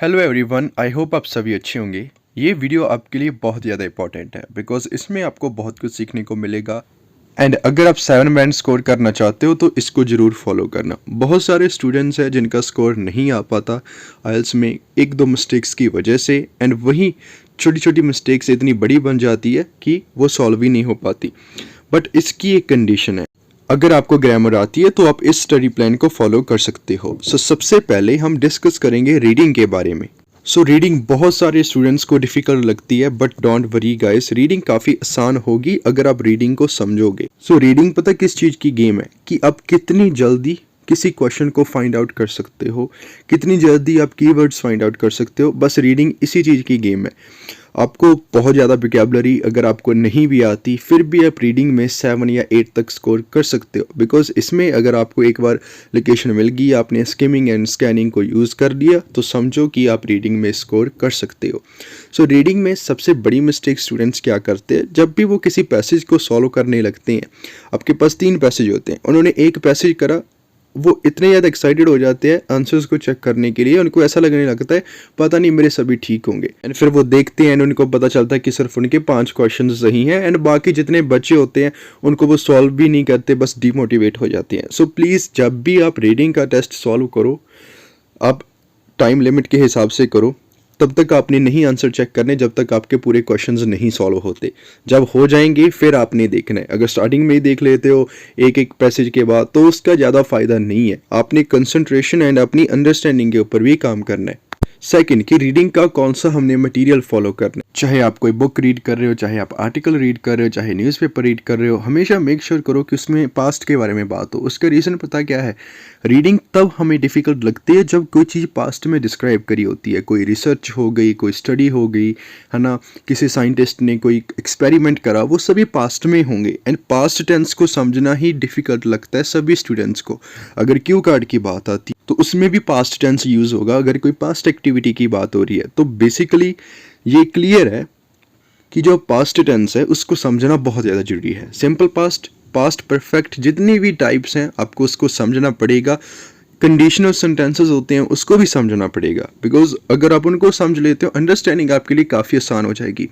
Hello everyone, I hope आप सभी अच्छे होंगे। ये वीडियो आपके लिए बहुत ज़्यादा इंपॉर्टेंट है बिकॉज इसमें आपको बहुत कुछ सीखने को मिलेगा। एंड अगर आप 7 बैंड स्कोर करना चाहते हो तो इसको ज़रूर फॉलो करना। बहुत सारे स्टूडेंट्स हैं जिनका स्कोर नहीं आ पाता आइल्स में एक दो मिस्टेक्स की वजह से, एंड वही छोटी छोटी मिस्टेक्स इतनी बड़ी बन जाती है कि वो सॉल्व ही नहीं हो पाती। बट इसकी एक कंडीशन है, अगर आपको ग्रामर आती है तो आप इस स्टडी प्लान को फॉलो कर सकते हो। सबसे पहले हम डिस्कस करेंगे रीडिंग के बारे में। रीडिंग बहुत सारे स्टूडेंट्स को डिफ़िकल्ट लगती है, but don't worry guys, reading काफ़ी आसान होगी अगर आप रीडिंग को समझोगे। रीडिंग पता किस चीज़ की गेम है कि आप कितनी जल्दी किसी क्वेश्चन को फाइंड आउट कर सकते हो, कितनी जल्दी आप कीवर्ड्स फाइंड आउट कर सकते हो। बस रीडिंग इसी चीज़ की गेम है। आपको बहुत ज़्यादा वोकैबुलरी अगर आपको नहीं भी आती फिर भी आप रीडिंग में 7 या 8 तक स्कोर कर सकते हो, बिकॉज इसमें अगर आपको एक बार लोकेशन मिल गई, आपने स्किमिंग एंड स्कैनिंग को यूज़ कर लिया तो समझो कि आप रीडिंग में स्कोर कर सकते हो। रीडिंग में सबसे बड़ी मिस्टेक स्टूडेंट्स क्या करते हैं, जब भी वो किसी पैसेज को सॉल्व करने लगते हैं, आपके पास 3 पैसेज होते हैं, उन्होंने एक पैसेज करा, वो इतने ज़्यादा एक्साइटेड हो जाते हैं आंसर्स को चेक करने के लिए, उनको ऐसा लगने लगता है पता नहीं मेरे सभी ठीक होंगे। एंड फिर वो देखते हैं एंड उनको पता चलता है कि सिर्फ उनके 5 क्वेश्चन सही हैं, एंड बाकी जितने बच्चे होते हैं उनको वो सॉल्व भी नहीं करते, बस डिमोटिवेट हो जाते हैं। प्लीज़ जब भी आप रीडिंग का टेस्ट सॉल्व करो, आप टाइम लिमिट के हिसाब से करो। तब तक आपने नहीं आंसर चेक करने जब तक आपके पूरे क्वेश्चंस नहीं सॉल्व होते। जब हो जाएंगे फिर आपने देखना है। अगर स्टार्टिंग में ही देख लेते हो एक एक पैसेज के बाद तो उसका ज़्यादा फायदा नहीं है। आपने कंसंट्रेशन एंड अपनी अंडरस्टैंडिंग के ऊपर भी काम करना है। सेकंड कि रीडिंग का कौन सा हमने मटेरियल फॉलो करना है। चाहे आप कोई बुक रीड कर रहे हो, चाहे आप आर्टिकल रीड कर रहे हो, चाहे न्यूज़पेपर रीड कर रहे हो, हमेशा मेक श्योर करो कि उसमें पास्ट के बारे में बात हो। उसका रीज़न पता क्या है, रीडिंग तब हमें डिफ़िकल्ट लगती है जब कोई चीज़ पास्ट में डिस्क्राइब करी होती है। कोई रिसर्च हो गई, कोई स्टडी हो गई, है ना, किसी साइंटिस्ट ने कोई एक्सपेरिमेंट करा, वो सभी पास्ट में होंगे। एंड पास्ट टेंस को समझना ही डिफ़िकल्ट लगता है सभी स्टूडेंट्स को। अगर क्यू कार्ड की बात आती तो उसमें भी पास्ट टेंस यूज़ होगा अगर कोई पास्ट एक्टिविटी की बात हो रही है। तो बेसिकली ये क्लियर है कि जो पास्ट टेंस है उसको समझना बहुत ज़्यादा जरूरी है। सिंपल पास्ट, पास्ट परफेक्ट, जितनी भी टाइप्स हैं आपको उसको समझना पड़ेगा। कंडीशनल सेंटेंसेस होते हैं उसको भी समझना पड़ेगा, बिकॉज अगर आप उनको समझ लेते हो अंडरस्टैंडिंग आपके लिए काफ़ी आसान हो जाएगी।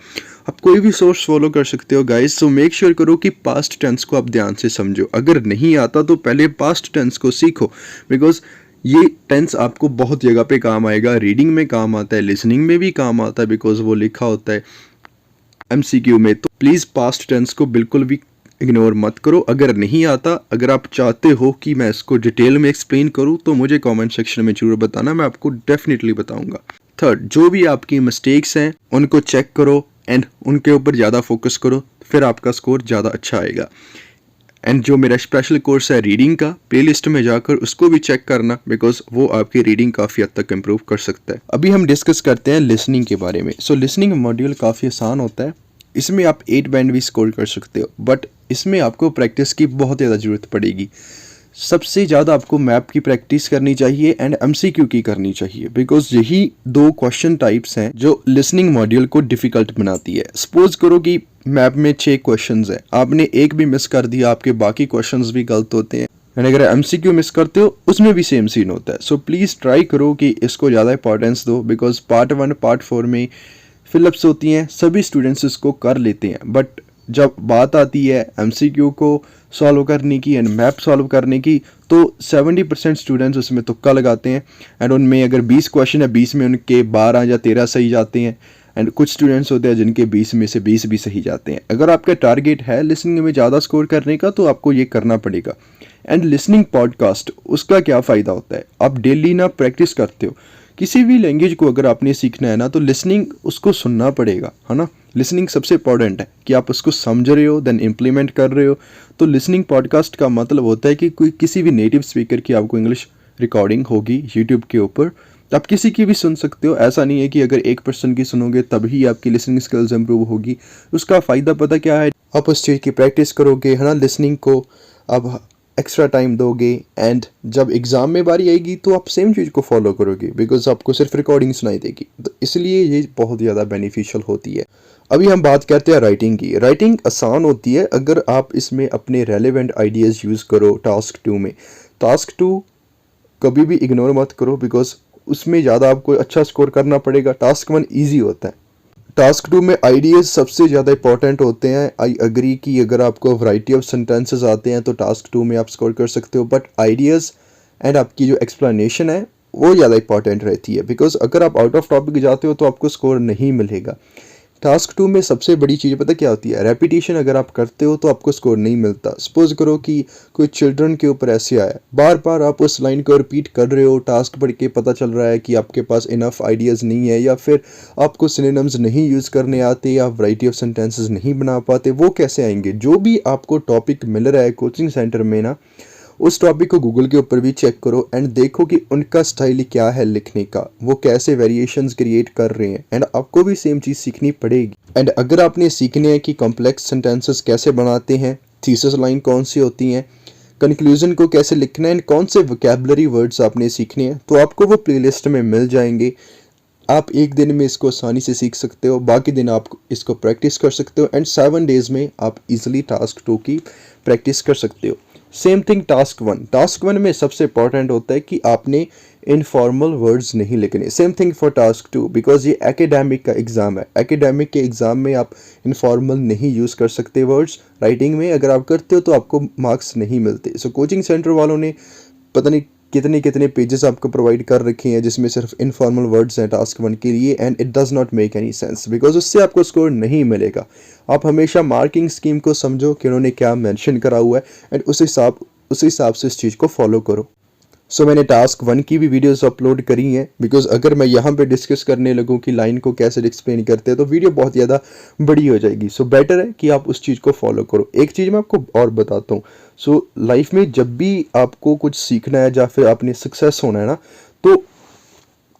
आप कोई भी सोर्स फॉलो कर सकते हो गाइस। मेक श्योर करो कि पास्ट टेंस को आप ध्यान से समझो। अगर नहीं आता तो पहले पास्ट टेंस को सीखो, बिकॉज ये टेंस आपको बहुत जगह पे काम आएगा। रीडिंग में काम आता है, लिसनिंग में भी काम आता है, बिकॉज वो लिखा होता है MCQ में। तो प्लीज़ पास्ट टेंस को बिल्कुल भी इग्नोर मत करो। अगर नहीं आता, अगर आप चाहते हो कि मैं इसको डिटेल में एक्सप्लेन करूं तो मुझे कमेंट सेक्शन में जरूर बताना, मैं आपको डेफिनेटली बताऊंगा। थर्ड, जो भी आपकी मिस्टेक्स हैं उनको चेक करो एंड उनके ऊपर ज़्यादा फोकस करो, फिर आपका स्कोर ज़्यादा अच्छा आएगा। एंड जो मेरा स्पेशल कोर्स है रीडिंग का, प्लेलिस्ट में जाकर उसको भी चेक करना, बिकॉज वो आपकी रीडिंग काफ़ी हद तक इम्प्रूव कर सकता है। अभी हम डिस्कस करते हैं लिसनिंग के बारे में। लिसनिंग मॉड्यूल काफ़ी आसान होता है। इसमें आप 8 बैंड भी स्कोर कर सकते हो, बट इसमें आपको प्रैक्टिस की बहुत ज़्यादा ज़रूरत पड़ेगी। सबसे ज़्यादा आपको मैप की प्रैक्टिस करनी चाहिए एंड MCQ की करनी चाहिए, बिकॉज यही 2 क्वेश्चन टाइप्स हैं जो लिसनिंग मॉड्यूल को डिफ़िकल्ट बनाती है। सपोज करो कि मैप में 6 क्वेश्चंस हैं, आपने एक भी मिस कर दिया, आपके बाकी क्वेश्चंस भी गलत होते हैं। एंड अगर MCQ मिस करते हो उसमें भी सेम सीन होता है। प्लीज़ ट्राई करो कि इसको ज़्यादा इंपॉर्टेंस दो, बिकॉज पार्ट 1 पार्ट 4 में फिलअप्स होती हैं, सभी स्टूडेंट्स इसको कर लेते हैं, बट जब बात आती है MCQ को सॉल्व करने की एंड मैप सॉल्व करने की तो 70% स्टूडेंट्स उसमें तुक्का लगाते हैं। एंड उनमें अगर 20 क्वेश्चन है, 20 में उनके 12 या 13 सही जाते हैं, एंड कुछ स्टूडेंट्स होते हैं जिनके 20 में से 20 भी सही जाते हैं। अगर आपका टारगेट है लिसनिंग में ज़्यादा स्कोर करने का तो आपको ये करना पड़ेगा। एंड लिसनिंग पॉडकास्ट, उसका क्या फ़ायदा होता है, आप डेली ना प्रैक्टिस करते हो। किसी भी लैंग्वेज को अगर आपने सीखना है ना तो लिसनिंग उसको सुनना पड़ेगा, है ना। लिसनिंग सबसे इंपॉर्टेंट है कि आप उसको समझ रहे हो देन इम्प्लीमेंट कर रहे हो। तो लिसनिंग पॉडकास्ट का मतलब होता है कि कोई किसी भी नेटिव स्पीकर की आपको इंग्लिश रिकॉर्डिंग होगी यूट्यूब के ऊपर, आप किसी की भी सुन सकते हो। ऐसा नहीं है कि अगर एक पर्सन की सुनोगे तभी आपकी लिसनिंग स्किल्स इंप्रूव होगी। उसका फ़ायदा पता क्या है, आप उस चीज़ की प्रैक्टिस करोगे, है ना, लिसनिंग को आप एक्स्ट्रा टाइम दोगे, एंड जब एग्ज़ाम में बारी आएगी तो आप सेम चीज़ को फॉलो करोगे, बिकॉज आपको सिर्फ रिकॉर्डिंग सुनाई देगी। तो इसलिए ये बहुत ज़्यादा बेनिफिशियल होती है। अभी हम बात करते हैं राइटिंग की। राइटिंग आसान होती है अगर आप इसमें अपने रेलेवेंट आइडियाज़ यूज़ करो। टास्क 2 में, टास्क 2 कभी भी इग्नोर मत करो, बिकॉज उसमें ज़्यादा आपको अच्छा स्कोर करना पड़ेगा। टास्क 1 ईजी होता है। टास्क 2 में आइडियाज़ सबसे ज़्यादा इंपॉर्टेंट होते हैं। आई एग्री कि अगर आपको वैरायटी ऑफ सेंटेंसेस आते हैं तो टास्क 2 में आप स्कोर कर सकते हो, बट आइडियाज़ एंड आपकी जो एक्सप्लेनेशन है वो ज़्यादा इंपॉर्टेंट रहती है, बिकॉज अगर आप आउट ऑफ टॉपिक जाते हो तो आपको स्कोर नहीं मिलेगा। टास्क 2 में सबसे बड़ी चीज़ पता क्या होती है? रेपिटेशन अगर आप करते हो तो आपको स्कोर नहीं मिलता। सपोज करो कि कोई चिल्ड्रन के ऊपर ऐसे आया, बार बार आप उस लाइन को रिपीट कर रहे हो, टास्क पढ़ के पता चल रहा है कि आपके पास इनफ आइडियाज़ नहीं है, या फिर आपको सिनोनिम्स नहीं यूज़ करने आते, या वैरायटी ऑफ सेंटेंसेस नहीं बना पाते। वो कैसे आएंगे? जो भी आपको टॉपिक मिल रहा है कोचिंग सेंटर में ना, उस टॉपिक को गूगल के ऊपर भी चेक करो एंड देखो कि उनका स्टाइल क्या है लिखने का, वो कैसे वेरिएशंस क्रिएट कर रहे हैं, एंड आपको भी सेम चीज़ सीखनी पड़ेगी। एंड अगर आपने सीखने हैं कि कॉम्प्लेक्स सेंटेंसेस कैसे बनाते हैं, थीसिस लाइन कौन सी होती हैं, कंक्लूजन को कैसे लिखना है, एंड कौन से वोकैबुलरी वर्ड्स आपने सीखने हैं, तो आपको वो प्लेलिस्ट में मिल जाएंगे। आप एक दिन में इसको आसानी से सीख सकते हो, बाकी दिन आप इसको प्रैक्टिस कर सकते हो, एंड 7 डेज़ में आप इजीली टास्क 2 की प्रैक्टिस कर सकते हो। Same thing task 1। टास्क 1 में सबसे इंपॉर्टेंट होता है कि आपने इनफॉर्मल वर्ड्स नहीं लिखने। Same thing for task 2, because ये एकेडमिक का एग्ज़ाम है। एकेडमिक के एग्ज़ाम में आप इनफॉर्मल नहीं यूज़ कर सकते वर्ड्स राइटिंग में। अगर आप करते हो तो आपको मार्क्स नहीं मिलते। सो कोचिंग सेंटर वालों ने पता नहीं कितने कितने पेजेस आपको प्रोवाइड कर रखे हैं जिसमें सिर्फ इनफॉर्मल वर्ड्स हैं टास्क 1 के लिए, and it does not make any sense, because उससे आपको स्कोर नहीं मिलेगा। आप हमेशा मार्किंग स्कीम को समझो कि उन्होंने क्या मेंशन करा हुआ है, एंड उस हिसाब से इस चीज़ को फॉलो करो। सो मैंने टास्क 1 की भी वीडियोस अपलोड करी हैं, बिकॉज अगर मैं यहाँ पे डिस्कस करने लगूँ कि लाइन को कैसे एक्सप्लेन करते हैं तो वीडियो बहुत ज़्यादा बड़ी हो जाएगी। सो बेटर है कि आप उस चीज़ को फॉलो करो। एक चीज़ मैं आपको और बताता हूँ। सो लाइफ में जब भी आपको कुछ सीखना है या फिर आपने सक्सेस होना है ना, तो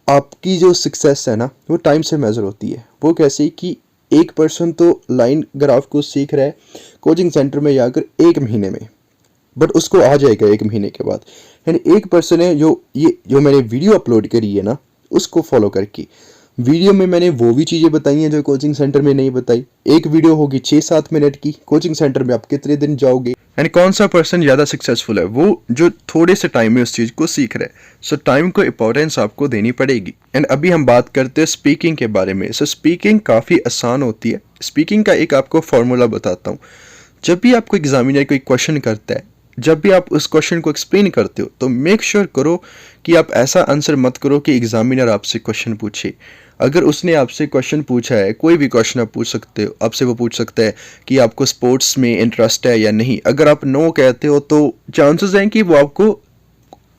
आपकी जो सक्सेस है ना वो टाइम से मेज़र होती है। वो कैसे कि एक पर्सन तो लाइन ग्राफ को सीख रहा है कोचिंग सेंटर में जाकर 1 महीने में, बट उसको आ जाएगा 1 महीने के बाद। एंड एक पर्सन है जो मैंने वीडियो अपलोड करी है ना, उसको फॉलो करके वीडियो में मैंने वो भी चीज़ें बताई हैं जो कोचिंग सेंटर में नहीं बताई। एक वीडियो होगी 6-7 मिनट की, कोचिंग सेंटर में आप कितने दिन जाओगे, एंड कौन सा पर्सन ज़्यादा सक्सेसफुल है? वो जो थोड़े से टाइम में उस चीज़ को सीख रहा है। सो टाइम को इंपॉर्टेंस आपको देनी पड़ेगी। एंड अभी हम बात करते हैं स्पीकिंग के बारे में। सो स्पीकिंग काफ़ी आसान होती है। स्पीकिंग का एक आपको फॉर्मूला बताता हूँ। जब भी आपको एग्जामिनर कोई क्वेश्चन करता है, जब भी आप उस क्वेश्चन को एक्सप्लेन करते हो, तो मेक श्योर करो कि आप ऐसा आंसर मत करो कि एग्जामिनर आपसे क्वेश्चन पूछे। अगर उसने आपसे क्वेश्चन पूछा है, कोई भी क्वेश्चन आप पूछ सकते हो, आपसे वो पूछ सकता है कि आपको स्पोर्ट्स में इंटरेस्ट है या नहीं। अगर आप नो कहते हो तो चांसेस हैं कि वो आपको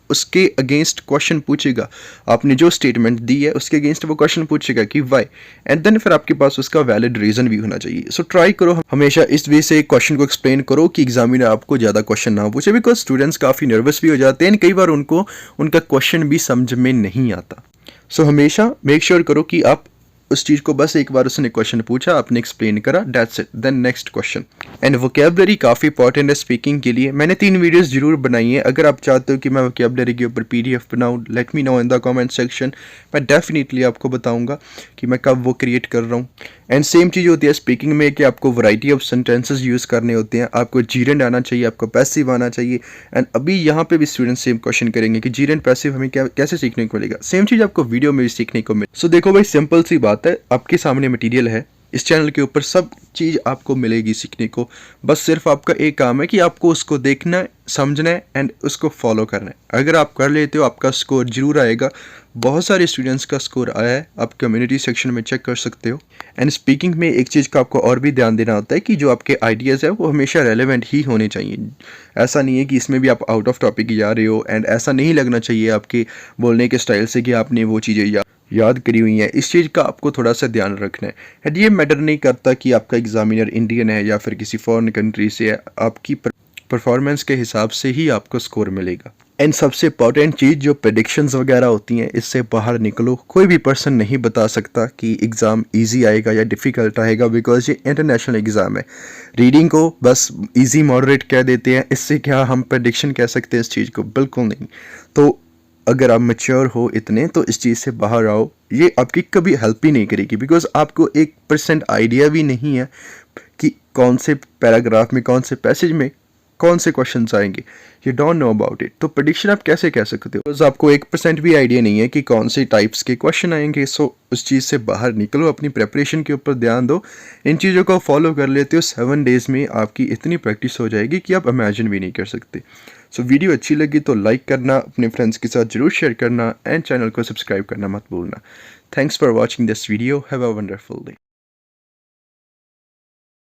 उसके अगेंस्ट क्वेश्चन पूछेगा। आपने जो स्टेटमेंट दी है उसके अगेंस्ट वो क्वेश्चन पूछेगा कि वाई, एंड देन फिर आपके पास उसका वैलिड रीजन भी होना चाहिए। सो ट्राई करो हमेशा इस वे से क्वेश्चन को एक्सप्लेन करो कि एग्जामिनर आपको ज़्यादा क्वेश्चन ना पूछे, बिकॉज स्टूडेंट्स काफ़ी नर्वस भी हो जाते हैं, कई बार उनको उनका क्वेश्चन भी समझ में नहीं आता। सो हमेशा मेक श्योर करो कि आप उस चीज़ को बस एक बार उसने क्वेश्चन पूछा, आपने एक्सप्लेन करा, that's it, then next question. And vocabulary काफ़ी इंपॉर्टेंट है स्पीकिंग के लिए। मैंने 3 वीडियोस जरूर बनाई है। अगर आप चाहते हो कि मैं वोकैबुलरी के ऊपर PDF बनाऊँ, let me know in the comment section. मैं डेफिनेटली आपको बताऊंगा कि मैं कब वो क्रिएट कर रहा हूँ। एंड सेम चीज़ होती है स्पीकिंग में कि आपको वैरायटी ऑफ सेंटेंसेस यूज़ करने होते हैं। आपको जीरेंड आना चाहिए, आपको पैसिव आना चाहिए। एंड अभी यहाँ पे भी स्टूडेंट्स सेम क्वेश्चन करेंगे कि जीरेंड पैसिव हमें कैसे सीखने को मिलेगा। सेम चीज़ आपको वीडियो में भी सीखने को मिले। सो देखो भाई, सिंपल सी बात है, आपके सामने मटीरियल है, इस चैनल के ऊपर सब चीज़ आपको मिलेगी सीखने को। बस सिर्फ आपका एक काम है कि आपको उसको देखना है, समझना है, एंड उसको फॉलो करना है। अगर आप कर लेते हो आपका स्कोर जरूर आएगा। बहुत सारे स्टूडेंट्स का स्कोर आया है, आप कम्युनिटी सेक्शन में चेक कर सकते हो। एंड स्पीकिंग में एक चीज़ का आपको और भी ध्यान देना होता है कि जो आपके आइडियाज़ है वो हमेशा रेलेवेंट ही होने चाहिए। ऐसा नहीं है कि इसमें भी आप आउट ऑफ टॉपिक जा रहे हो, एंड ऐसा नहीं लगना चाहिए आपके बोलने के स्टाइल से कि आपने वो चीज़ें याद करी हुई हैं। इस चीज़ का आपको थोड़ा सा ध्यान रखना है। ये मैटर नहीं करता कि आपका एग्जामिनर इंडियन है या फिर किसी फॉरेन कंट्री से है, आपकी परफॉर्मेंस के हिसाब से ही आपको स्कोर मिलेगा। एंड सबसे इंपॉर्टेंट चीज़ जो प्रेडिक्शंस वगैरह होती हैं, इससे बाहर निकलो। कोई भी पर्सन नहीं बता सकता कि एग्ज़ाम इजी आएगा या डिफ़िकल्ट आएगा, बिकॉज ये इंटरनेशनल एग्ज़ाम है। रीडिंग को बस इजी मॉडरेट कह देते हैं, इससे क्या हम प्रेडिक्शन कह सकते हैं इस चीज़ को? बिल्कुल नहीं। तो अगर आप मैच्योर हो इतने, तो इस चीज़ से बाहर आओ। ये आपकी कभी हेल्प ही नहीं करेगी, बिकॉज आपको 1% आइडिया भी नहीं है कि कौन से पैराग्राफ में, कौन से पैसेज में कौन से क्वेश्चन आएंगे, you don't know about it. तो प्रेडिक्शन आप कैसे कह सकते हो, तो आपको 1% भी आइडिया नहीं है कि कौन से टाइप्स के क्वेश्चन आएंगे। सो उस चीज़ से बाहर निकलो, अपनी प्रेपरेशन के ऊपर ध्यान दो, इन चीज़ों को फॉलो कर लेते हो 7 डेज़ में आपकी इतनी प्रैक्टिस हो जाएगी कि आप इमेजिन भी नहीं कर सकते। सो वीडियो अच्छी लगी तो लाइक करना, अपने फ्रेंड्स के साथ जरूर शेयर करना एंड चैनल को सब्सक्राइब करना मत भूलना। Thanks for watching this video, have a wonderful day.